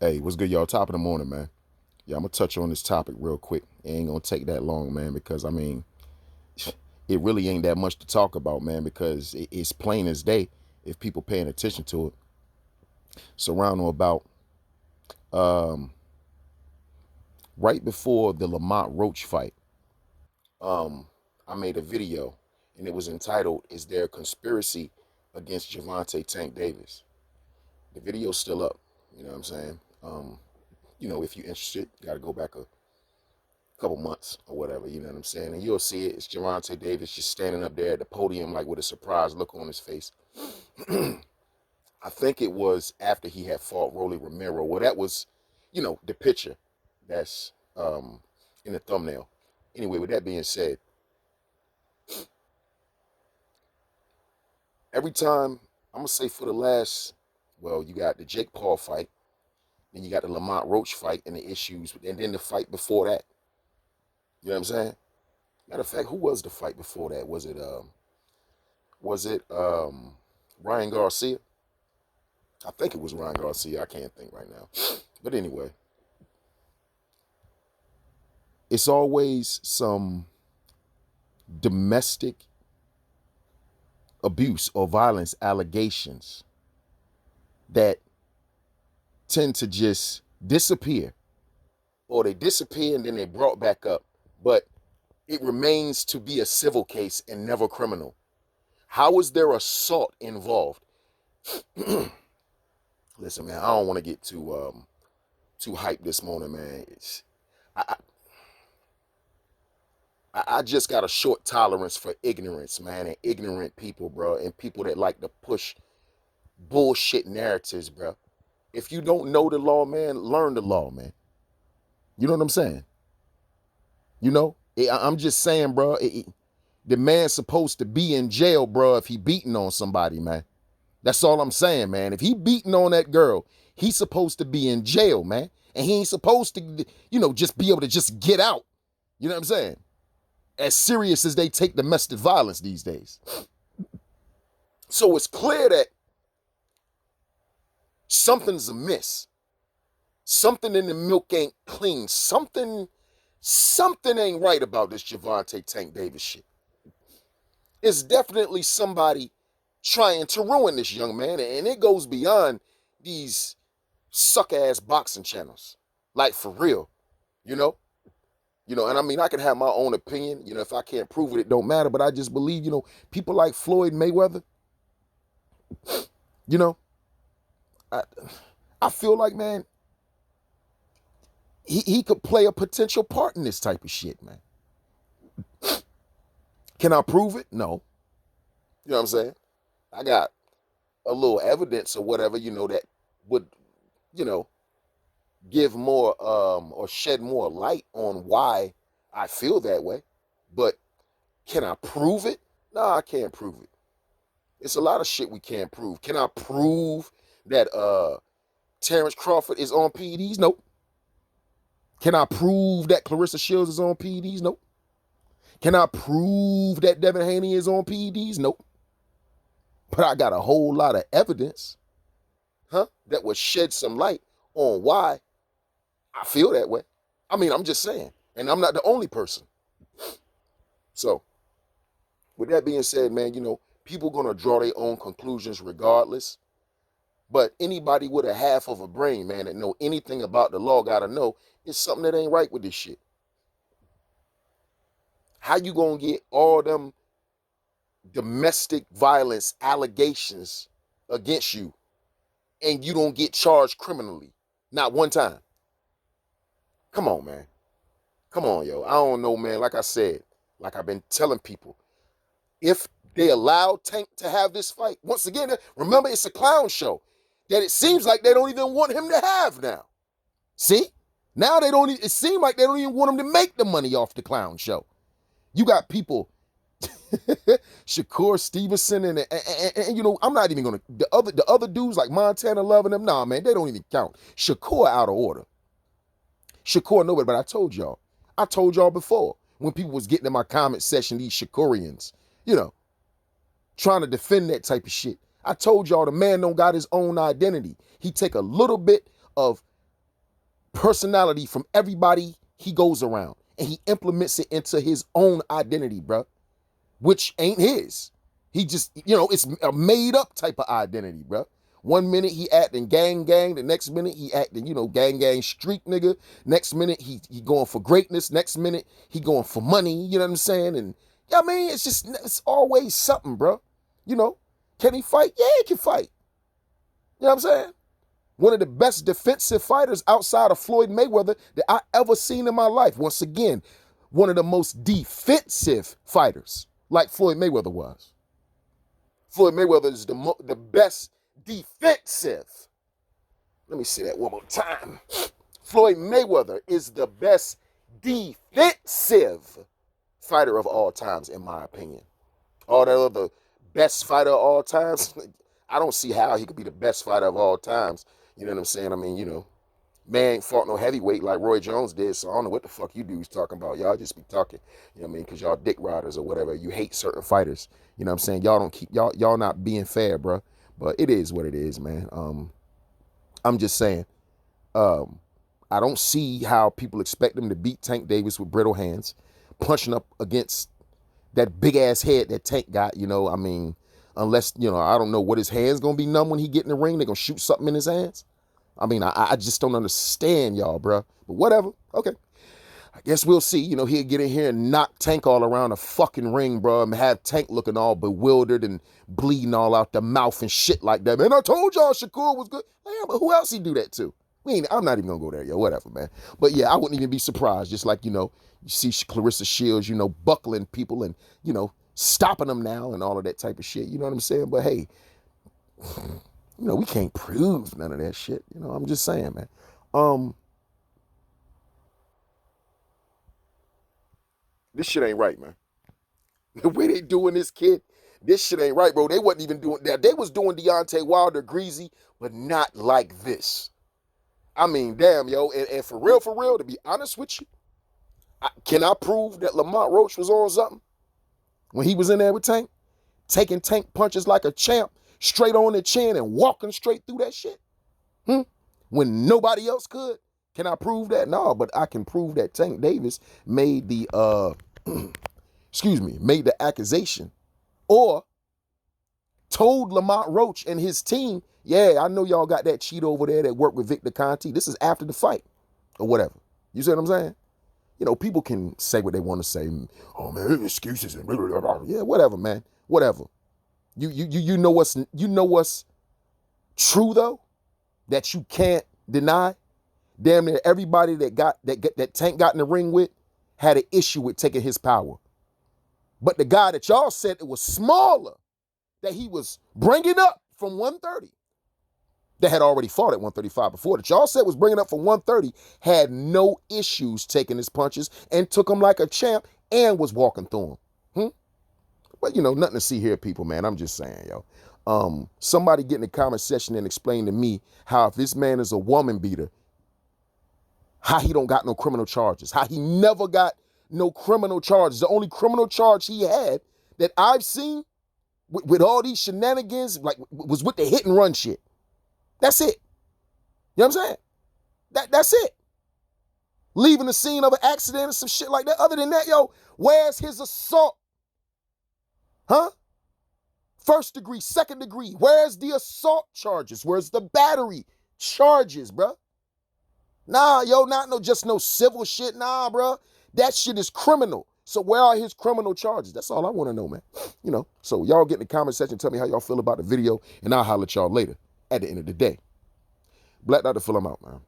Hey, what's good, y'all? Top of the morning, man. Yeah, I'm gonna touch on this topic real quick. It ain't gonna take that long, man, because I mean, it really ain't that much to talk about, man, because it's plain as day if people paying attention to it. So around or about um, right before the Lamont Roach fight, um, I made a video and it was entitled, "Is there a conspiracy against Gervonta Tank Davis?" The video's still up. You know what I'm saying? If you're interested, you gotta go back a couple months or whatever, you know what I'm saying? And you'll see it. It's Gervonta Davis just standing up there at the podium, like with a surprised look on his face. I think it was after he had fought Rolly Romero. Well, that was, the picture that's in the thumbnail. Anyway, with that being said, every time, I'm going to say for the last, well, you got the Jake Paul fight, then you got the Lamont Roach fight and the issues, and then the fight before that. You know what I'm saying? Matter of fact, who was the fight before that? Was it Ryan Garcia? I think it was Ryan Garcia. I can't think right now. But anyway, it's always some domestic abuse or violence allegations that tend to just disappear, or they disappear and then they're brought back up. But it remains to be a civil case and never criminal. How is there assault involved? Listen, man, I don't want to get too hyped this morning, man. I, I just got a short tolerance for ignorance, man, and ignorant people, bro, and people that like to push bullshit narratives, bro. If you don't know the law, man, learn the law, man. You know what I'm saying? I'm just saying, bro. The man's supposed to be in jail, bro, if he beating on somebody, man. That's all I'm saying, man. If he beating on that girl, he's supposed to be in jail, man. And he ain't supposed to, just be able to just get out. You know what I'm saying? As serious as they take domestic violence these days. So it's clear that something's amiss. Something in the milk ain't clean. Something ain't right about this Gervonta Tank Davis shit. It's definitely somebody trying to ruin this young man, and it goes beyond these suck-ass boxing channels. Like, for real, you know? And I mean, I can have my own opinion. If I can't prove it, it don't matter. But I just believe, people like Floyd Mayweather, you know, I, I feel like, man, he could play a potential part in this type of shit, man. Can I prove it? No. You know what I'm saying? I got a little evidence or whatever, that would, you know, give more or shed more light on why I feel that way. But can I prove it? No, I can't prove it. It's a lot of shit we can't prove. Can I prove that Terrence Crawford is on PEDs? Nope. Can I prove that Clarissa Shields is on PEDs? Nope. Can I prove that Devin Haney is on PEDs? Nope. But I got a whole lot of evidence, that would shed some light on why I feel that way. I mean, I'm just saying. And I'm not the only person. So, with that being said, man, people going to draw their own conclusions regardless. But anybody with a half of a brain, man, that know anything about the law got to know it's something that ain't right with this shit. How you going to get all them domestic violence allegations against you and you don't get charged criminally? Not one time. Come on, man. Come on, yo. I don't know, man. Like I said, like I've been telling people, if they allow Tank to have this fight, once again, remember, it's a clown show that it seems like they don't even want him to have now. See? Now it seems like they don't even want him to make the money off the clown show. You got people, Shakur Stevenson, and I'm not even gonna, the other dudes like Montana Love and them, nah, man, they don't even count. Shakur out of order. Shakur nobody, but I told y'all before, when people was getting in my comment section, these Shakurians, trying to defend that type of shit. I told y'all the man don't got his own identity. He take a little bit of personality from everybody he goes around, and he implements it into his own identity, bro, which ain't his. He just, it's a made up type of identity, bro. One minute he acting gang gang, the next minute he acting, gang gang street nigga. Next minute he going for greatness. Next minute he going for money. You know what I'm saying? And it's always something, bro. Can he fight? Yeah, he can fight. You know what I'm saying? One of the best defensive fighters outside of Floyd Mayweather that I ever seen in my life. Once again, one of the most defensive fighters, like Floyd Mayweather was. Floyd Mayweather is the best defensive. Let me say that one more time. Floyd Mayweather is the best defensive fighter of all times, in my opinion. All that other best fighter of all times, I don't see how he could be the best fighter of all times. You know what I'm saying? I mean, man ain't fought no heavyweight like Roy Jones did, so I don't know what the fuck you dudes talking about. Y'all just be talking, you know what I mean? Because y'all dick riders or whatever. You hate certain fighters. You know what I'm saying? Y'all not being fair, bro. But it is what it is, man. I'm just saying, I don't see how people expect him to beat Tank Davis with brittle hands, punching up against that big ass head that Tank got, I mean, unless, I don't know what his hand's gonna be numb when he get in the ring. They're gonna shoot something in his hands. I mean, I just don't understand y'all, bro. But whatever. Okay. I guess we'll see. He'll get in here and knock Tank all around the fucking ring, bro, and have Tank looking all bewildered and bleeding all out the mouth and shit like that. Man, I told y'all Shakur was good. Yeah, but who else he do that to? I'm not even gonna go there, yo. Whatever, man. But yeah, I wouldn't even be surprised. Just like, you see Clarissa Shields, buckling people and, stopping them now and all of that type of shit. You know what I'm saying? But hey, we can't prove none of that shit. I'm just saying, man. This shit ain't right, man. The way they doing this kid, this shit ain't right, bro. They wasn't even doing that. They was doing Deontay Wilder greasy, but not like this. I mean, damn, yo. And for real, to be honest with you, can I prove that Lamont Roach was on something when he was in there with Tank? Taking Tank punches like a champ, straight on the chin and walking straight through that shit? When nobody else could? Can I prove that? No, but I can prove that Tank Davis made the made the accusation or told Lamont Roach and his team, yeah, I know y'all got that cheat over there that worked with Victor Conti. This is after the fight or whatever. You see what I'm saying? People can say what they want to say. Oh man, excuses and blah, blah, blah. Yeah, whatever, man. Whatever. You know what's true though? That you can't deny? Damn near everybody that Tank got in the ring with had an issue with taking his power. But the guy that y'all said it was smaller, that he was bringing up from 130, that had already fought at 135 before, that y'all said was bringing up from 130, had no issues taking his punches and took them like a champ and was walking through them. But, nothing to see here, people, man. I'm just saying, yo. Somebody get in the comment section and explain to me how if this man is a woman beater, how he don't got no criminal charges, how he never got no criminal charges. The only criminal charge he had that I've seen with all these shenanigans, like, was with the hit and run shit. That's it. You know what I'm saying? That's it. Leaving the scene of an accident or some shit like that. Other than that, yo, where's his assault? Huh? First degree, second degree. Where's the assault charges? Where's the battery charges, bro? Nah, yo, not no civil shit. Nah, bro. That shit is criminal. So where are his criminal charges? That's all I want to know, man. So y'all get in the comment section, tell me how y'all feel about the video, and I'll holler at y'all later at the end of the day. Black Dr. Phil, I'm out, man.